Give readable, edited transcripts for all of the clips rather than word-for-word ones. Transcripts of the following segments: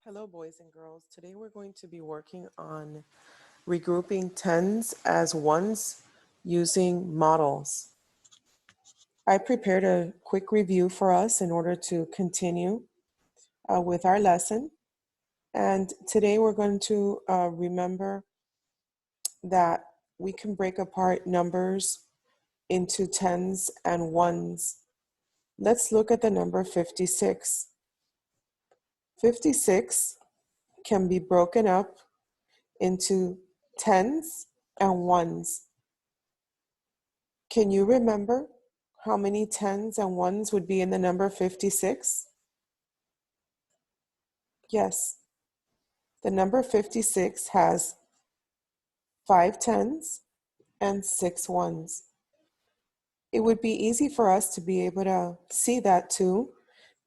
Hello, boys and girls. Today we're going to be working on regrouping tens as ones using models. I prepared a quick review for us in order to continue with our lesson. And today we're going to remember that we can break apart numbers into tens and ones. Let's look at the number 56. 56 can be broken up into tens and ones. Can you remember how many tens and ones would be in the number 56? Yes, the number 56 has 5 tens and 6 ones. It would be easy for us to be able to see that too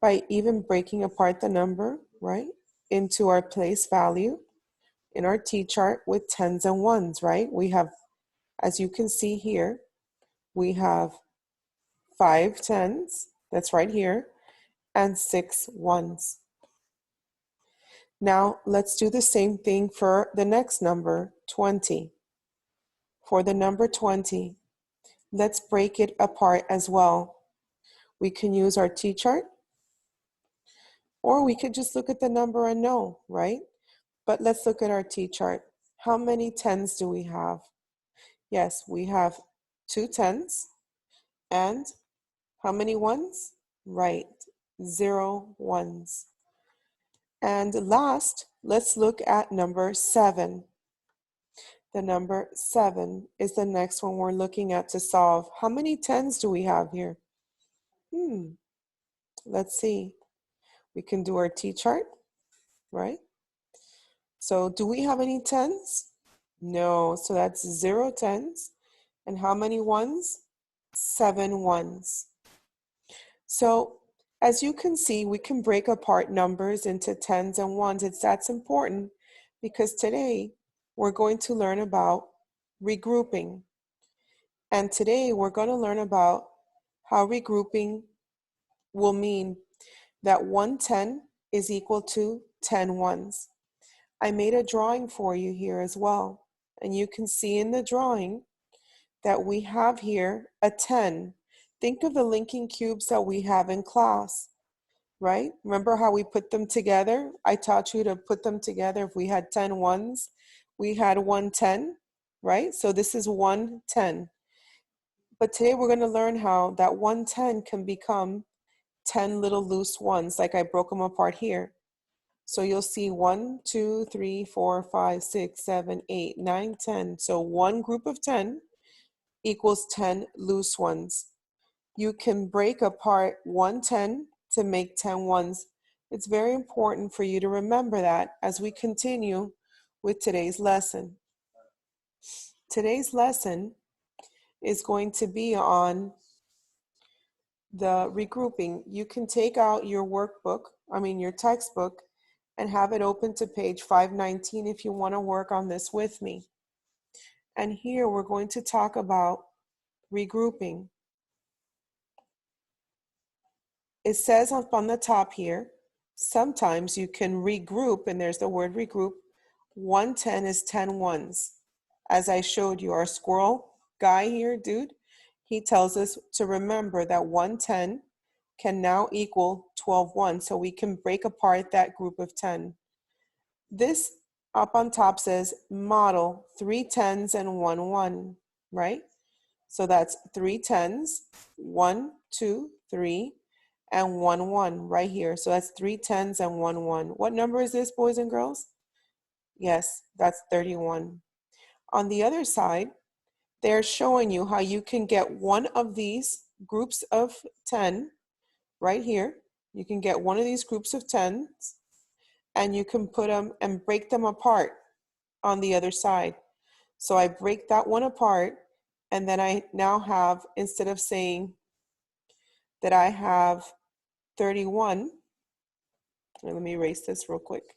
by even breaking apart the number, right, into our place value in our T-chart with tens and ones, right? We have, as you can see here, we have 5 tens, that's right here, and 6 ones. Now let's do the same thing for the next number, 20. For the number 20, let's break it apart as well. We can use our T-chart, or we could just look at the number and know, right? But let's look at our T-chart. How many tens do we have? Yes, we have 2 tens, and how many ones? Right, 0 ones. And last, let's look at number 7. The number 7 is the next one we're looking at to solve. How many tens do we have here? Let's see. We can do our T-chart, right? So do we have any tens? No, so that's 0 tens. And how many ones? 7 ones. So as you can see, we can break apart numbers into tens and ones. That's important because today we're going to learn about regrouping. And today we're going to learn about how regrouping will mean that 1 10 is equal to 10 ones. I made a drawing for you here as well. And you can see in the drawing that we have here a 10. Think of the linking cubes that we have in class, right? Remember how we put them together? I taught you to put them together. If we had 10 ones, we had 1 10, right? So this is 1 10. But today we're going to learn how that 1 10 can become 10 little loose ones, like I broke them apart here. So you'll see 1, 2, 3, 4, 5, 6, 7, 8, 9, 10. So one group of 10 equals 10 loose ones. You can break apart 1 10 to make 10 ones. It's very important for you to remember that as we continue with today's lesson. Today's lesson is going to be on the regrouping. You can take out your your textbook, and have it open to page 519 if you want to work on this with me. And here we're going to talk about regrouping. It says up on the top here, sometimes you can regroup, and there's the word regroup. 1 10 is 10 ones. As I showed you, our squirrel guy here, dude, he tells us to remember that 1 10 can now equal 12 ones. So we can break apart that group of 10. This up on top says model 3 tens and 1 1, right? So that's 3 tens, 1, 2, 3, and 1 1 right here. So that's 3 tens and 1 1. What number is this, boys and girls? Yes, that's 31. On the other side, they're showing you how you can get one of these groups of 10 right here. You can get one of these groups of 10s and you can put them and break them apart on the other side. So I break that one apart, and then I now have, instead of saying that I have 31, let me erase this real quick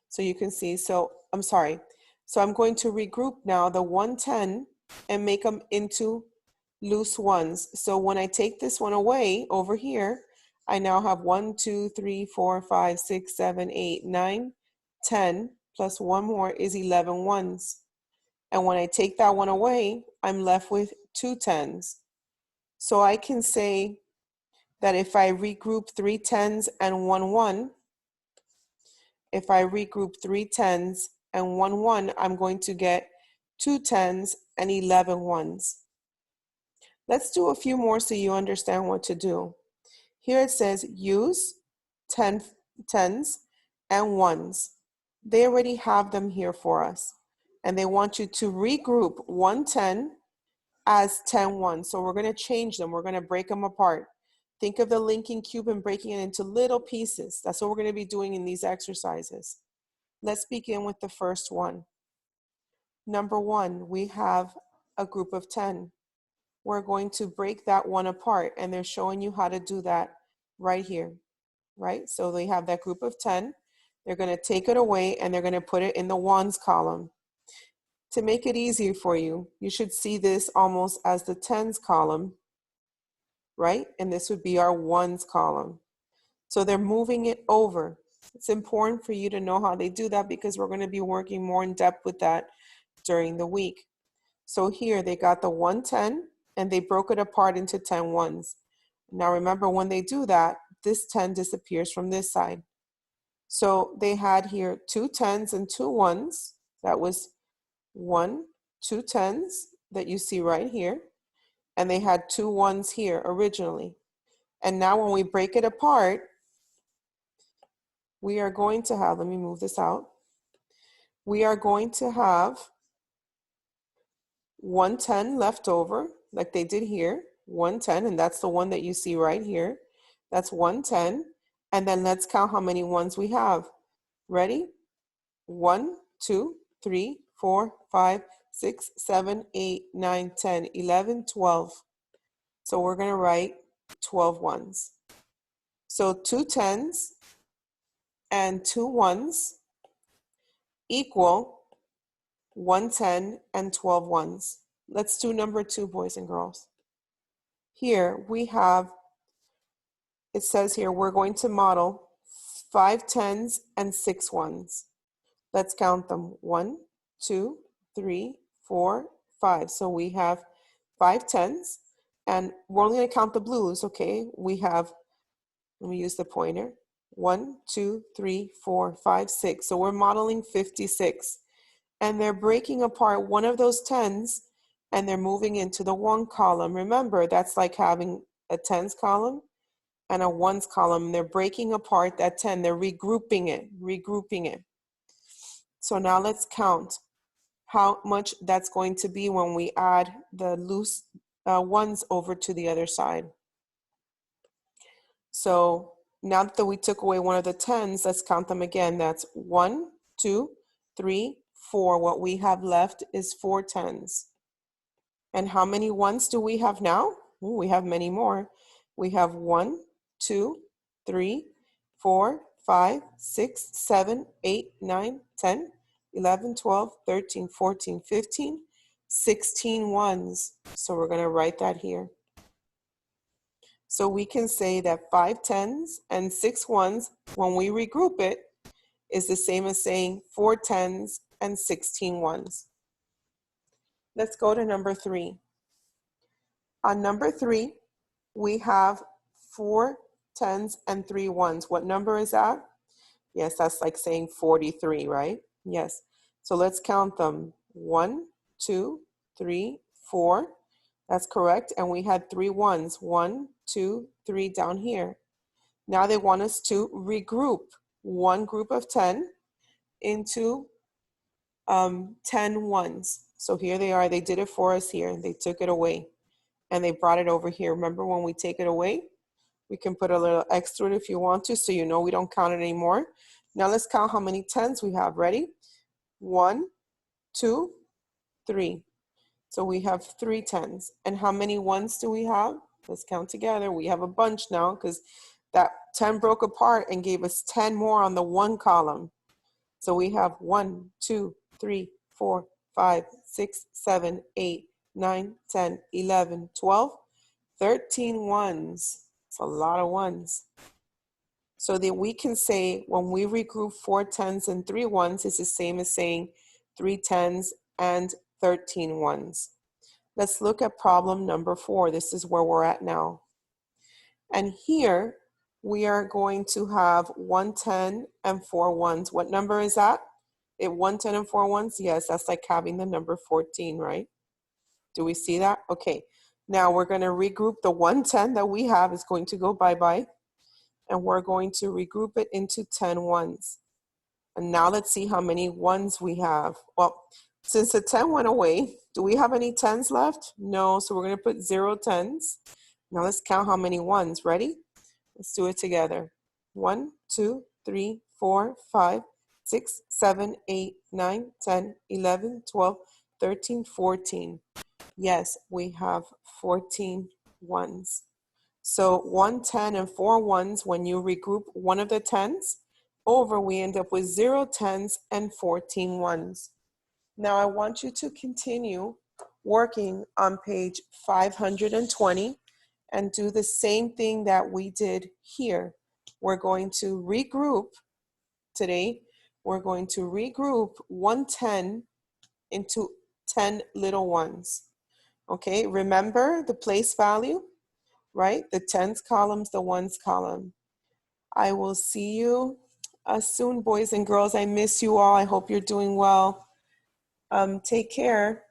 so you can see. So I'm sorry. So I'm going to regroup now the 1 10 and make them into loose ones. So when I take this one away over here, I now have 1, 2, 3, 4, 5, 6, 7, 8, 9, 10, plus one more is 11 ones. And when I take that one away, I'm left with 2 tens. So I can say that if I regroup 3 tens and 1 1, if I regroup 3 tens and 1 1, I'm going to get 2 tens and 11 ones. Let's do a few more so you understand what to do. Here it says use tens and ones. They already have them here for us. And they want you to regroup 1 10 as 10 ones. So we're going to change them. We're going to break them apart. Think of the linking cube and breaking it into little pieces. That's what we're going to be doing in these exercises. Let's begin with the first one. Number 1, we have a group of 10. We're going to break that one apart, and they're showing you how to do that right here, right? So they have that group of 10. They're going to take it away, and they're going to put it in the ones column. To make it easier for you, you should see this almost as the tens column, right? And this would be our ones column. So they're moving it over. It's important for you to know how they do that because we're going to be working more in depth with that during the week. So here they got the 110 and they broke it apart into 10 ones. Now remember, when they do that, this 10 disappears from this side. So they had here 2 tens and 2 ones. That was 1, 2 tens that you see right here. And they had 2 ones here originally. And now when we break it apart, we are going to have, let me move this out. We are going to have 110 left over, like they did here, 110, and that's the one that you see right here. That's 110. And then let's count how many ones we have. Ready? 1, 2, 3, 4, 5, 6, 7, 8, 9, 10, 11, 12. So we're going to write 12 ones. So 2 tens and 2 ones equal 110 and 12 ones. Let's do number 2, boys and girls. Here we have, it says here, we're going to model 5 tens and 6 ones. Let's count them. 1, 2, 3, 4, 5. So we have 5 tens, and we're only going to count the blues, okay? We have, let me use the pointer. 1, 2, 3, 4, 5, 6. So we're modeling 56. And they're breaking apart one of those tens and they're moving into the 1 column. Remember, that's like having a tens column and a ones column. They're breaking apart that 10. They're regrouping it. So now let's count how much that's going to be when we add the loose ones over to the other side. So now that we took away one of the tens, let's count them again. That's 1, 2, 3, 4. What we have left is 4 tens. And how many ones do we have now? Ooh, we have many more. We have 1, 2, 3, 4, 5, 6, 7, 8, 9, 10, 11, 12, 13, 14, 15, 16 ones. So we're going to write that here. So we can say that 5 tens and 6 ones, when we regroup it, is the same as saying 4 tens and 16 ones. Let's go to number 3. On number 3, we have 4 tens and 3 ones. What number is that? Yes, that's like saying 43, right? Yes. So let's count them. 1, 2, 3, 4. That's correct. And we had 3 ones. 1, 2, 3 down here. Now they want us to regroup one group of 10 into 10 ones. So here they are. They did it for us here. They took it away and they brought it over here. Remember, when we take it away, we can put a little X through it if you want to, so you know we don't count it anymore. Now let's count how many tens we have. Ready? 1, 2, 3. So we have 3 tens. And how many ones do we have? Let's count together. We have a bunch now because that 10 broke apart and gave us 10 more on the 1 column. So we have 1, 2, 3, 4, 5, 6, 7, 8, 9, 10, 11, 12, 13 ones. It's a lot of ones. So that we can say when we regroup 4 10s and 3 1s, it's the same as saying 3 10s and 13 1s. Let's look at problem number 4. This is where we're at now. And here we are going to have 1 10 and 4 1s. What number is that? 1 10 and 4 1s? Yes, that's like having the number 14, right? Do we see that? Okay. Now we're going to regroup the 1 10 that we have is going to go bye-bye. And we're going to regroup it into 10 ones. And now let's see how many ones we have. Well, since the 10 went away, do we have any 10s left? No, so we're going to put 0 10s. Now let's count how many ones. Ready? Let's do it together. 1, 2, 3, 4, 5, 6, 7, 8, 9, 10, 11, 12, 13, 14. Yes, we have 14 ones. So 1 10 and 4 1s, when you regroup one of the 10s over, we end up with 0 10s and 14 1s. Now I want you to continue working on page 520 and do the same thing that we did here. We're going to regroup today. We're going to regroup 1 10 into 10 little ones. Okay, remember the place value? Right? The 10s columns, the 1s column. I will see you soon, boys and girls. I miss you all. I hope you're doing well. Take care.